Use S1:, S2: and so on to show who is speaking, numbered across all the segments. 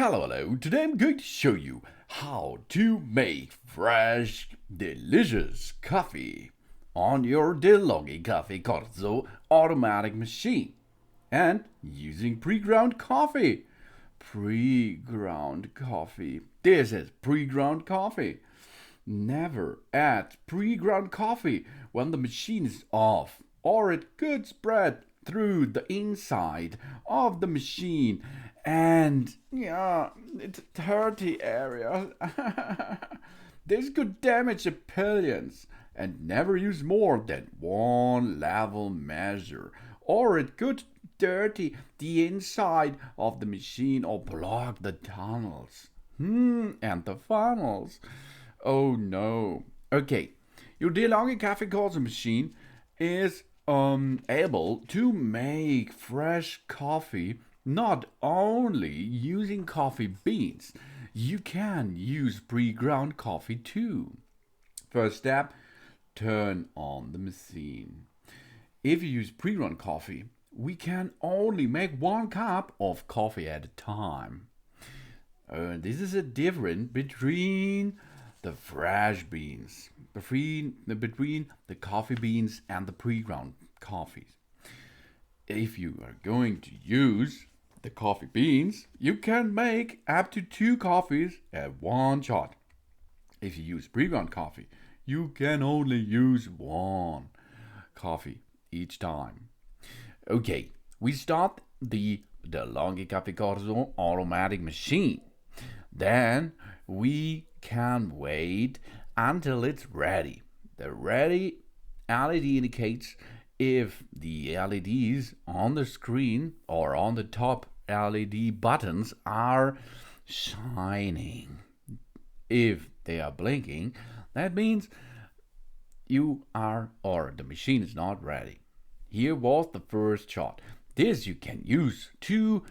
S1: Hello. Today I'm going to show you how to make fresh, delicious coffee on your Delonghi Caffe Corso automatic machine and using pre-ground coffee. Pre-ground coffee. This is pre-ground coffee. Never add pre-ground coffee when the machine is off, or it could spread through the inside of the machine and it's dirty area. This could damage the pillions, and never use more than one level measure, or it could dirty the inside of the machine or block the tunnels and the funnels. Oh no. Okay, your De'Longhi Cafe Corso machine is able to make fresh coffee not only using coffee beans. You can use pre-ground coffee too. First step, turn on the machine. If you use pre-ground coffee, we can only make 1 cup of coffee at a time. This is a difference between the fresh beans, between the coffee beans and the pre-ground coffees. If you are going to use the coffee beans, you can make up to 2 coffees at one shot. If you use pre-ground coffee, you can only use 1 coffee each time. Okay, we start the Delonghi Caffe Corso automatic machine. Then we can wait until it's ready. The ready LED indicates if the LEDs on the screen or on the top LED buttons are shining. If they are blinking, that means you are or the machine is not ready. Here was the first shot. This you can use to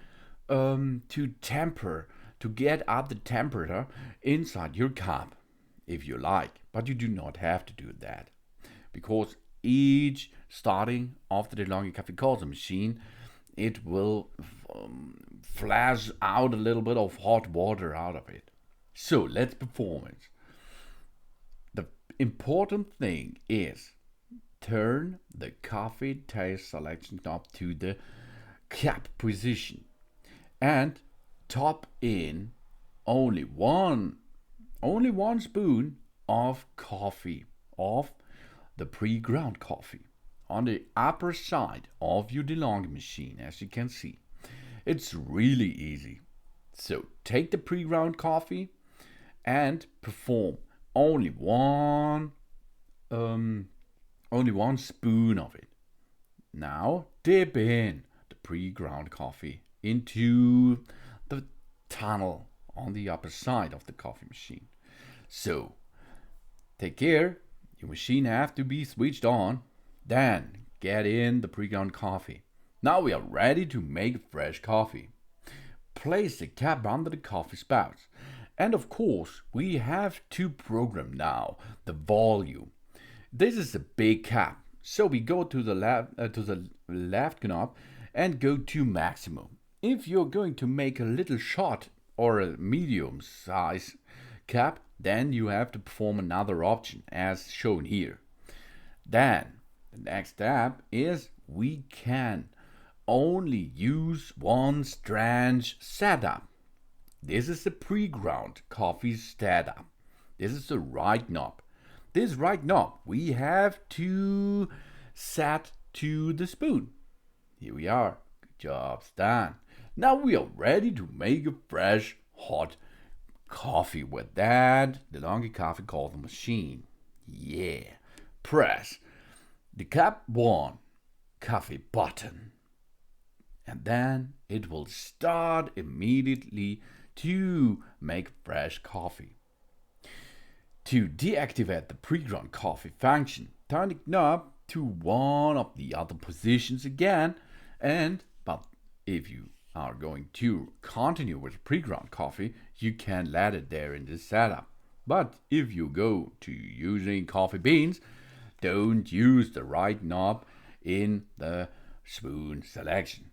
S1: temper, to get up the temperature inside your cup if you like, but you do not have to do that, because each starting of the Delonghi Caffe Corso machine, it will flash out a little bit of hot water out of it. So let's perform it. The important thing is turn the coffee taste selection knob to the cap position and top in only one spoon of coffee, of the pre-ground coffee, on the upper side of your Delonghi machine. As you can see, it's really easy. So take the pre-ground coffee and perform only one spoon of it. Now dip in the pre-ground coffee into the tunnel on the upper side of the coffee machine. So take care, your machine have to be switched on. Then get in the pre-ground coffee. Now we are ready to make fresh coffee. Place the cap under the coffee spouts. And of course, we have to program now the volume. This is a big cap, so we go to the left knob and go to maximum. If you're going to make a little shot or a medium size cap, then you have to perform another option as shown here. Then the next step is we can only use 1 strange setup. This is the pre-ground coffee setup. This is the right knob. This right knob we have to set to the spoon. Here we are. Good job, done. Now we are ready to make a fresh, hot coffee with that Delonghi Caffe Corso machine. Yeah. Press the cup 1 coffee button, and then it will start immediately to make fresh coffee. To deactivate the pre-ground coffee function, turn the knob to one of the other positions again, but if you are going to continue with pre-ground coffee, you can let it there in this setup. But if you go to using coffee beans, don't use the right knob in the spoon selection.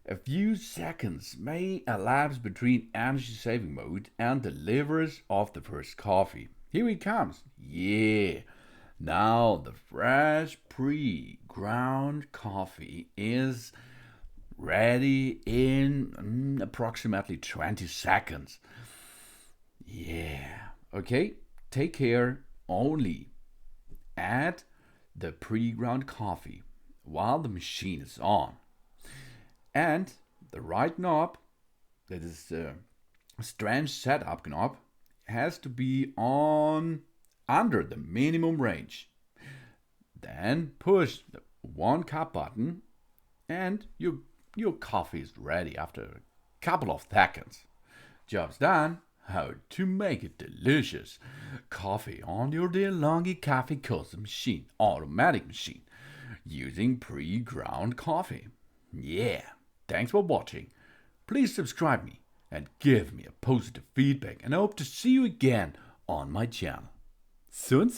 S1: A few seconds may elapse between energy saving mode and deliveries of the first coffee. Here it comes. Yeah. Now the fresh pre-ground coffee is ready in approximately 20 seconds. Yeah. Okay. Take care. Only add the pre-ground coffee while the machine is on. And the right knob, that is the strange setup knob, has to be on under the minimum range. Then push the 1 cup button and your coffee is ready after a couple of seconds. Job's done. How to make it delicious. Coffee on your Delonghi Cafe Corso machine, automatic machine, using pre-ground coffee. Yeah, thanks for watching. Please subscribe me and give me a positive feedback, and I hope to see you again on my channel. Soon.